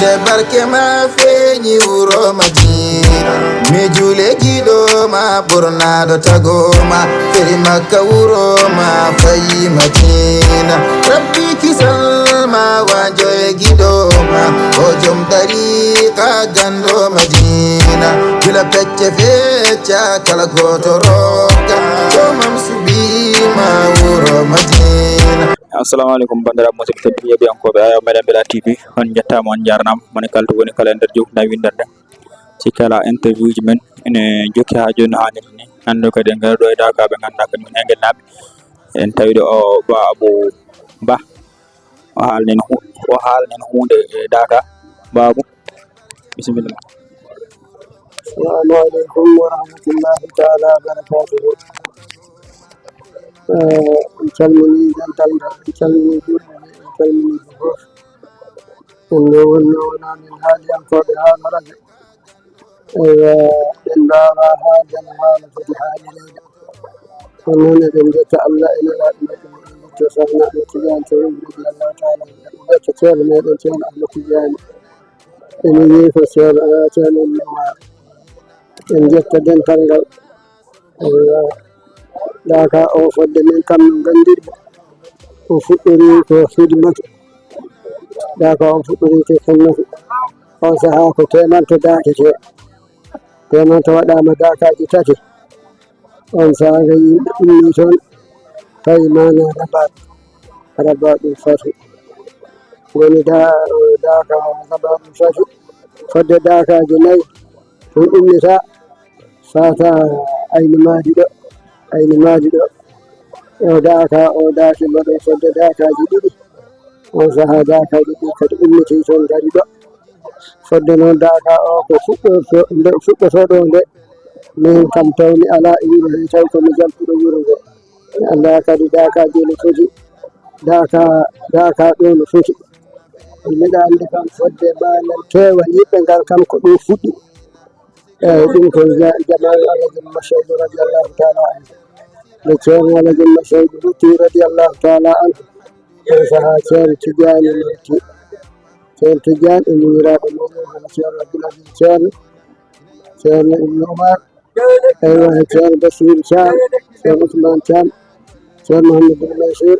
inde barke ma feeñi wuro Madina mi juule giɗo ma ɓurnaɗo tagoma feri Makka wuro ma fayi Madina rabbi kisal ma wanjo e giɗo ma o jom tariqa gando Madina jula pecce fecca kala goto rokka jomam subima wuro Madina. Assalamu alaikum bandiraɓe musidɓe tedduɓe heeɗiyankoɓe Ayaw meɗen Mbela TV on jettama on jarnama moni kalto woni kala nder jofna winderde sikki ala interview ji men ene jokki ha joni hannirta ni hande kadi en gari ɗo e Daka ɓe ganduɗa kadi min Enguel naaɓe en tawiɗo o Ba Abou Ba o haalnen hunde e Daka. Babou bisimilla. Assalamu alaikum wa rahmatullahi ta'ala wa barakatuhu. En calmini dental ngal, en calmini julɓe, en calmini fof. En wona min haaliyankoɓe haala radio eywa ɓen mbawa haaldema haala foti haalirede ɗum noon eɗen jetta Allah e nelaɗo meɗen eɗen jetta sohna Ahmed Tidiane Chérif radiallahu taala eɗen jetta ceerno meɗen ceerno Ahmed Tidiane ene yeehi ko ceerno Umar en jetta dental ngal eywa Daka o fodde men kam no gandirɓe o fuɗɗori ko hidmatu Daka o fuɗɗori ko sunnatu on saaha ko temanto dakete temanto waɗama dakaji tati on saaha yimɓe ummi toon tawi mana rabaɗum fati woni Daka rabaɗum fati fodde dakaji nayyi ɗum ummita fata ayni maadi ɗo o Daka o daaki mbaɗo fodde dakaji ɗiɗi on saaha dakaji ɗi kadi ummiti toon gari ɗo fodde noon Daka o ko fuɗɗotoɗo nde min kam tawmi ala e wuro he taw komi jaltuɗo wuro ngo mi anda kadi dakaji no foti Daka ɗo no foti mbiɗa andi kam fodde manam keewal yimɓe ngal kam ko ɗo fuɗɗi eyyi ɗum ko jamal Alaji Massaoudou radiallahu taala anhu nde ceerno Alaji Massaoudou rutti radiallahu taala anhu on saaha ceerno Tidiane natti ceerno Tidiane e muñiraɓe muɗum hono ceerno Abdoulaye ceerno Ibn Omar eywa ceerno Bassirou Thiam ceerno Ousmane Thiam ceerno Mouhamadoul Mansour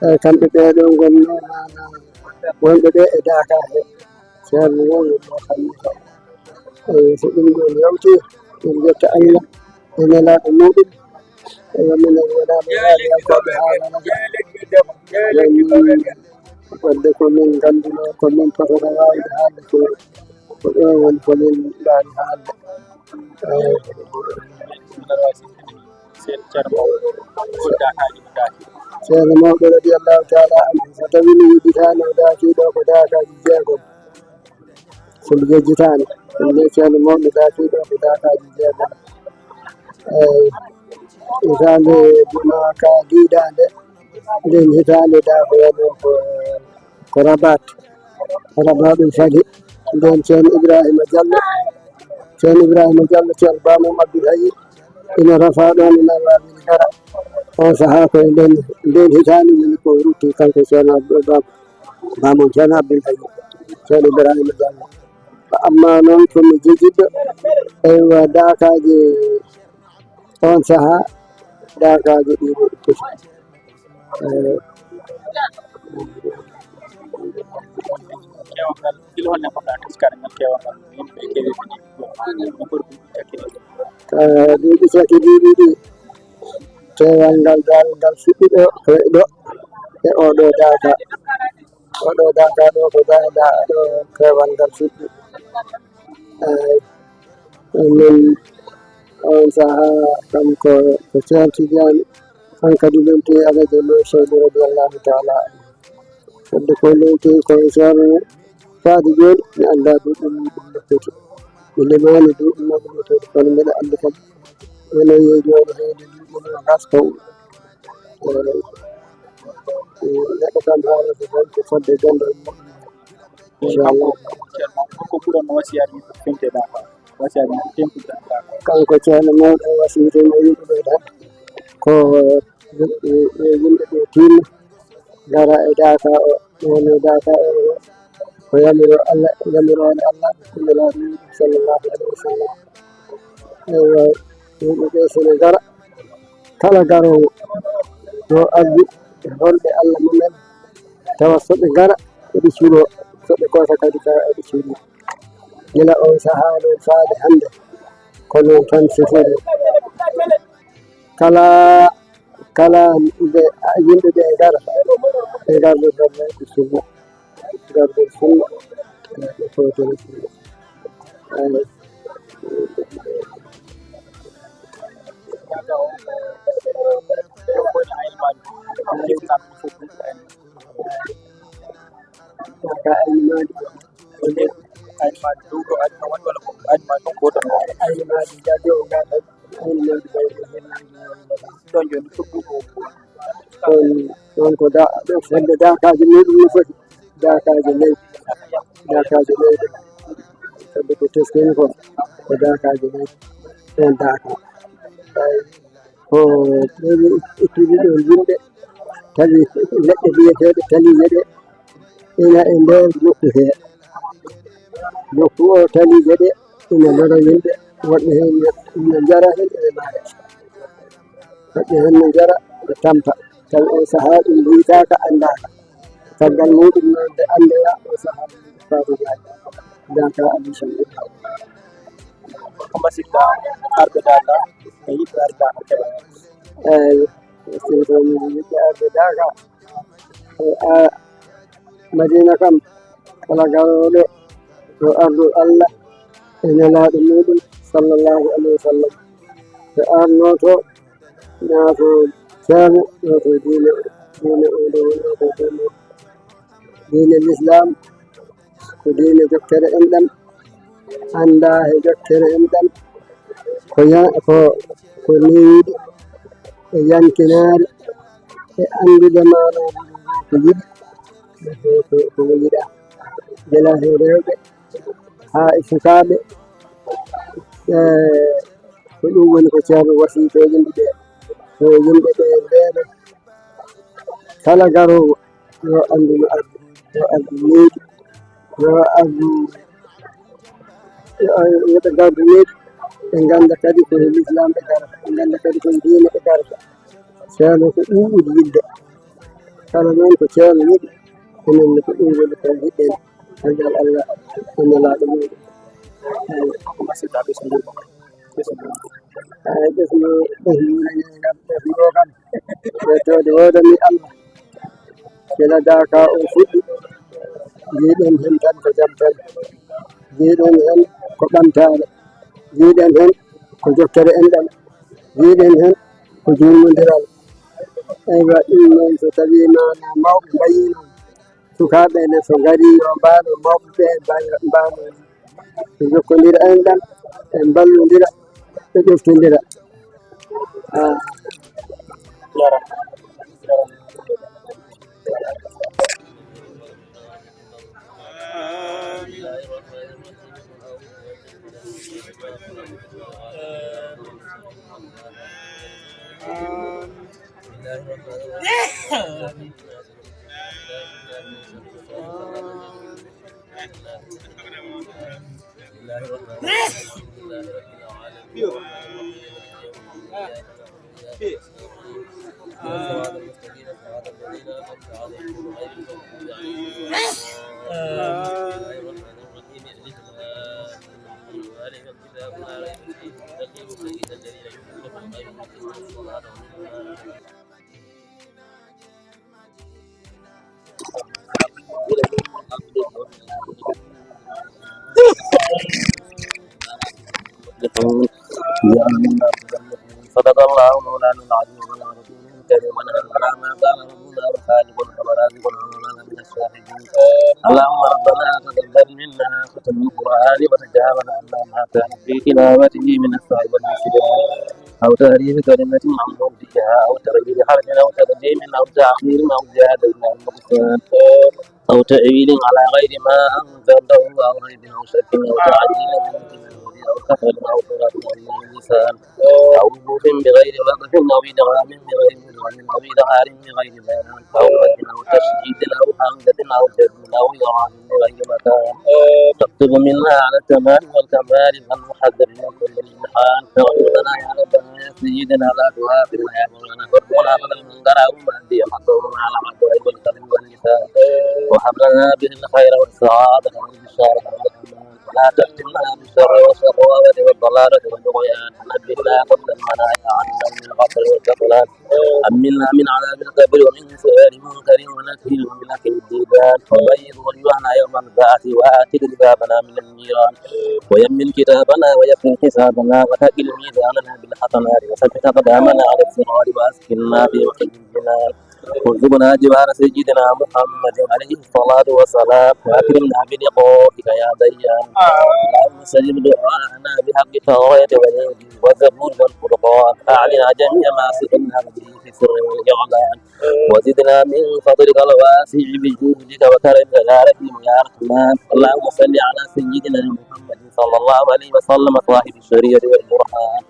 eyyi kamɓe ɓeɗo gonno mana wonɓe ɓe e Daka he ceerno noon mo kamɓe eyyi so ɗum ɗon yawti en jetta Allah e nelaɗo muɗum eywa minen wonama haaliyankoɓe haala radio wadde ko min ganduno ko min potata wawde haalde ko ɗo woni ko min mbawi haalde ceerno mawɗo radiallahu taala anhu so tawi mi yiɗitano dakiɗo ko dakaji jeegom somi jejjitani ɗum ceerno mawɗo dakiɗo ko dakaji jeegom eyyi hitande Bounaka Didande nden hitande Daka waɗo ko Rabat ɗum fadi nden ceerno Ibrahima Diallo ceerno Bamum Abdoul Hayy ina rafa ɗon ina wawini gara on saaha koye nden hitande woni ko rutti kanko ceerno Bamum ceerno Abdoul Hayy ceerno Ibrahima Diallo amma noon komi jejjiɗɗo eywa dakaji on saaha dakaji ɗi woɗi poti duuɓi tati ɗiɗi ɗi kewal ngal ngal fuɗɗi ɗo koye ɗo e oɗo Daka ɗo ko ɗo kewal ngal fuɗɗi min on saaha kam ko ceerno Tidiane han kadi lomti Alaji Massaoudou radiallahu taala fodde ko lomti koye ceerno faade joni mi anda duuɓi muɗum no foti mi limani duuɓi muɗum no foti kono mbiɗa andi kam wonoyi joni heyde duuɓi nogas taw neɗɗo kam haalata tan ko fodde gandal muɗum inchallah ko ɓuranno wasiyade finte Daka wasiyade tempude Daka kanko ceerno mawɗo wasiyteno yimɓeɓe tan ko yimɓeɓe tinno gara e Daka o woni Daka o ويمر الله يمر على الله بكل لا صلى الله عليه وسلم. ويقول جرى كلا جروا وأبي هول الله من توسط جرى بشلو صدق كوسا كذا بشلو إلى أو سهاد وصالح عنده كل كان سفر كلا كلا يند جرى جرى بشلو جرى بشلو ko da sende da ka jini dum foti da ka jini sende ko tesken ko da ka jini en da ka ko be itudi do yimbe tali ledde biyete tali yede ina e nder nokku he nokku o tali yede ina loro yimbe wadde hen ina jara hen e maare wadde hen no jara be tampa tawi o sahaa ɗum wiitaka andaka caggal muɗum nonde andeya o sahaa fatugaji daka admission ko masikta arɓe daka e yiɓɓe arda keɓa eyyi sirtoni yiɓɓe arde daka a madina kam kala garoɗo yo ardu allah e nelaɗo muɗum sallllahu alayhi wa sallam ɓe arnoto naato ceerno noto diine oɗo wonnoto ceerno diine l'islam ko diine jokkere enɗam anda e jokkere enɗam ko newiɗe e yankinare e andude maɗo ko yiɗi ko yiɗa gila he rewɓe ha e sukaɓe ko ɗum woni ko ceerno wasiyto yimɓe ɓe so yimɓe ɓe ndeena kala garowo yo andu no ardu yo ardu leydi yo ardu yoɓe gardu leydi ɓe ganda kadi koye l'islam ɓe garata ɓe ganda kadi koye diine ɓe garata ceerno ko ɗum ɓuri yidde kala noon ko ceerno yiɗi enenne ko ɗum woni ko yiɗɗen caggal allah e nelaɗo muɗum ko masikta ɓesndir ɓesno ɓesniragam ɓesno kam wettode wodani allah kila daka o fuɗɗi jiiɗen hen tan ko jaam tan jiiɗen hen ko ɓamtare jiiɗen hen ko jokkere enɗam jiiɗen hen ko jumodiral eywa ɗum noon so tawi mana mawɓe mbayi noon sukaɓe ne so gari yo mbano mawɓe ɓe mbano ɓe jokkodira enɗam ɓe mballodira ɓe ƴeftodira صدق الله مولانا العظيم ولا رسول كريم على ما قال ربنا وخالق ورازق مولانا من الشاهدين. اللهم ربنا تقبل منا ختم القران وتجاوز عنا ما كان في تلاوته من السهو والنسيان او تحريف كلمه عن موضعها او تغيير حرف او تقديم او تاخير او زياده او نقصان او تاويل على غير ما انزله او غير او شك او تعديل أو كسل أو صلاة أو اللسان أو وقوف بغير وقف أو إدغام بغير مدغم أو إظهار بغير بيان أو مد أو تشديد أو حمزة أو جزم أو إعراب بغير مكان تكتب منها على التمام والكمال المحذر من كل الامتحان فاغفر لنا يا ربنا يا سيدنا لا تؤاخذنا يا مولانا وارزقنا بدل من درع ومهدي حقهم على عبد والكرم واللسان وهب لنا به الخير والسعادة والبشارة والأمان ولا تفتنا بالشر والشقاوة والضلالة والطغيان نبهنا قبل المنايا عنا من الغفر والكفلان أمنا من عذاب القبر ومن سؤال منكر ونكر ومن أكل الديدان وبيض وجوهنا يوم البعث وآتي كتابنا من النيران ويمن كتابنا ويكفي حسابنا وثقل ميزاننا بالحسنات وثبت أقدامنا على الصراط وأسكننا في وحي الجنان وارزقنا جوار سيدنا محمد عليه الصلاة والسلام وأكرمنا بلقائك يا ديان اللهم استجب دعاءنا بحق التوراة والإنجيل والزبور والفرقان أعلنا جميع ما سئلنا به في السر والإعلان وزدنا من فضلك الواسع بجودك وكرمك يا رحيم يا رحمن اللهم صل على سيدنا محمد صلى الله عليه وسلم صاحب الشريعة والبرهان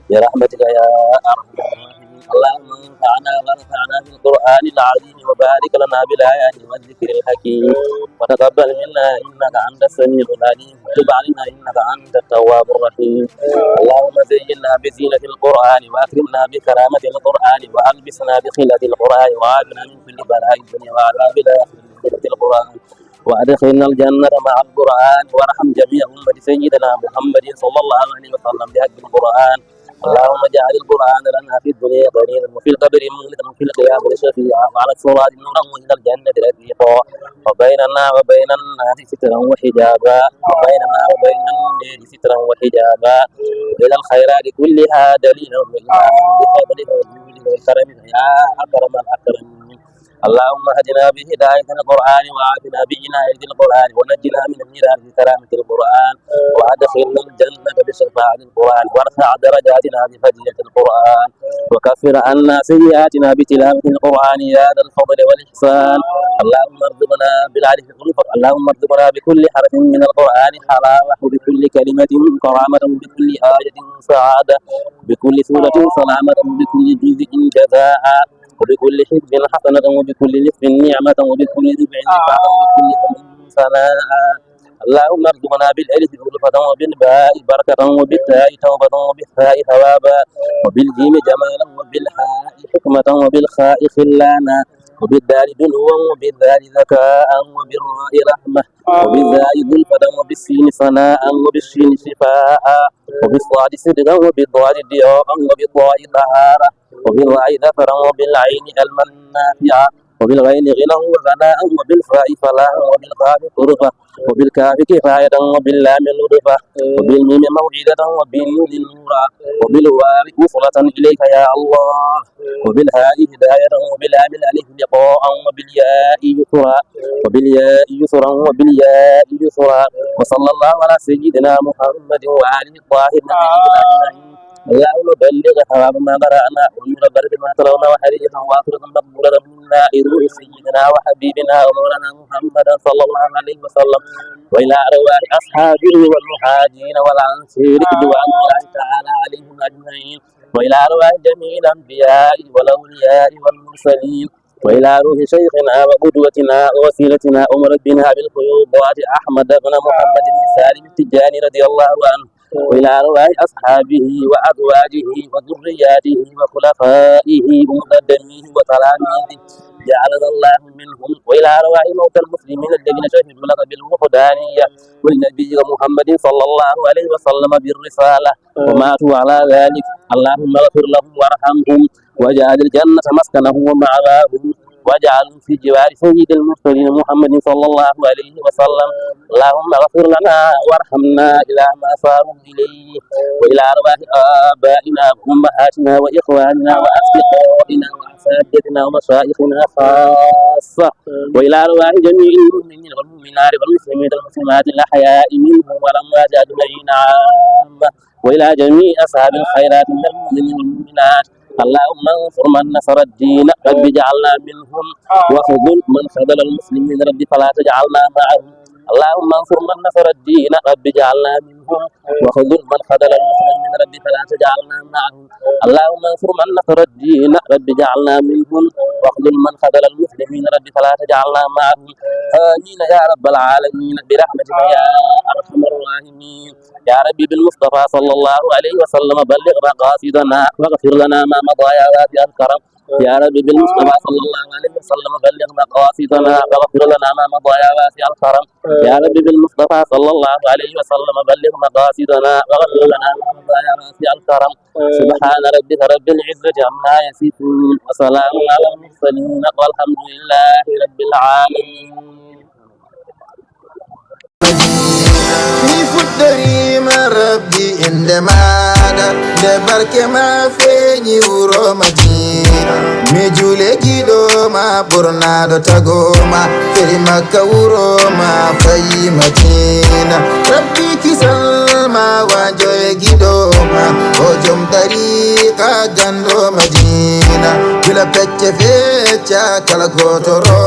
برحمتك يا أرحم الراحمين اللهم انفعنا وارفعنا بالقرآن العظيم وبارك لنا بالآيات والذكر الحكيم وتقبل منا إنك أنت السميع العليم وتب علينا إنك أنت التواب الرحيم اللهم زينا بزينة القرآن وأكرمنا بكرامة القرآن وألبسنا بخلة القرآن وعافنا من كل بلاء الدنيا وعذاب الآخرة بخلة القرآن وأدخلنا الجنة مع القرآن وارحم جميع أمة سيدنا محمد صلى الله عليه وسلم بحق القرآن اللهم اجعل القرآن لنا في الدنيا ضريرا وفي القبر مولدا وفي القيامة شفيعا وعلى الصراط نورا وإلى الجنة رفيقا وبيننا وبين الناس سترا وحجابا وبيننا وبين النار سترا وحجابا إلى الخيرات كلها دليلا وإماما بفضلك وجودك وكرمك يا أكرم الأكرمين اللهم اهدنا بهداية القرآن وعافنا بعناية القرآن ونجنا من النيران بكرامة القرآن وأدخلنا الجنة بشفاعة القرآن وارفع درجاتنا بفضيلة القرآن وكفر عنا سيئاتنا بتلاوة القرآن يا ذا الفضل والإحسان اللهم ارزقنا بالعرف اللهم ارزقنا بكل حرف من القرآن حلاوة وبكل كلمة كرامة وبكل آية سعادة بكل سورة سلامة وبكل جزء جزاء وبكل حزب حسنة وبكل نصف نعمة وبكل ربع رفعة وبكل ثناء اللهم ارزقنا بالالف ألفة وبالباء بركة وبالتاء توبة وبالثاء ثوابا وبالجيم جمالا وبالحاء حكمة وبالخاء خلانا وبالدال دنوا وبالذال ذكاء وبالراء رحمة وبالزاء ذلفة وبالسين صناء وبالشين شفاء وبالصاد صدقا وبالضاد ضياء وبالضاء طهارة وبالراء ذكرا وبالعين علما نافعا وبالغين غنى وغناء وبالفاء فلاح وبالقاف طرفة وبالكاف كفاية وباللام لطفة وبالميم موعظة وبالنون نورا وبالواو وصلة إليك يا الله وبالهاء هداية وباللام الألف لقاء وبالياء يسرا وبالياء يسرا وبالياء يسرا وصلى الله على سيدنا محمد وآله الطاهرين أجمعين اللهم بلغ ثواب ما قرأنا ونور برد ما تلونا وحريقا واخرة مقبولة منا إروح سيدنا وحبيبنا ومولانا محمد صلى الله عليه وسلم وإلى أرواح أصحابه والمهاجرين والأنصار رضوان الله تعالى عليهم أجمعين وإلى أرواح جميع الأنبياء والأولياء والمرسلين وإلى روح شيخنا وقدوتنا ووسيلتنا أمر بنا بالفيوضات أحمد بن محمد بن سالم التجاني رضي الله عنه وإلى أرواح أصحابه وأزواجه وذرياته وخلفائه ومقدميه وتلاميذه جعلنا الله منهم وإلى أرواح موتى المسلمين الذين شهدوا لك بالوحدانية ولنبي محمد صلى الله عليه وسلم بالرسالة وماتوا على ذلك اللهم اغفر لهم وارحمهم واجعل الجنة مسكنهم ومأواهم واجعل في جوار سيد المرسلين محمد صلى الله عليه وسلم اللهم اغفر لنا وارحمنا إلى ما صاروا إليه وإلى أرواح آبائنا وأمهاتنا وإخواننا وأصدقائنا وأساتذتنا ومشايخنا خاصة وإلى أرواح جميع المؤمنين والمؤمنات والمسلمين والمسلمات الأحياء منهم والأموات أجمعين عامة وإلى جميع أصحاب الخيرات من المؤمنين والمؤمنات اللهم انصر من نصر الدين رب اجعلنا منهم وخذل من خذل المسلمين رب فلا تجعلنا معهم اللهم انصر من نصر الدين رب اجعلنا منهم وخذل من خذل المسلمين رب فلا تجعلنا معهم اللهم انصر من نصر الدين رب اجعلنا منهم واخذل من خذل المسلمين رب فلا تجعلنا معهم آمين يا رب العالمين برحمتك يا أرحم الراحمين يا ربي بالمصطفى صلى الله عليه وسلم بلغ مقاصدنا واغفر لنا ما مضى يا واسع الكرم يا ربي بالمصطفى صلى الله عليه وسلم بلغ مقاصدنا واغفر لنا ما مضى يا واسع الكرم يا ربي بالمصطفى صلى الله عليه وسلم بلغ مقاصدنا واغفر لنا ما مضى يا واسع الكرم سبحان ربك رب العزة عما يصفون وسلام على المرسلين والحمد لله رب العالمين Ni ma rabbi indema de barke ma feñi wuro Madina mi jule gido ma burna do tagoma feri makka wuro ma fayi Madina rabbi kisal ma wanjo e gido ma o jom tariqa gando Madina bila pecce fecca kala gotoro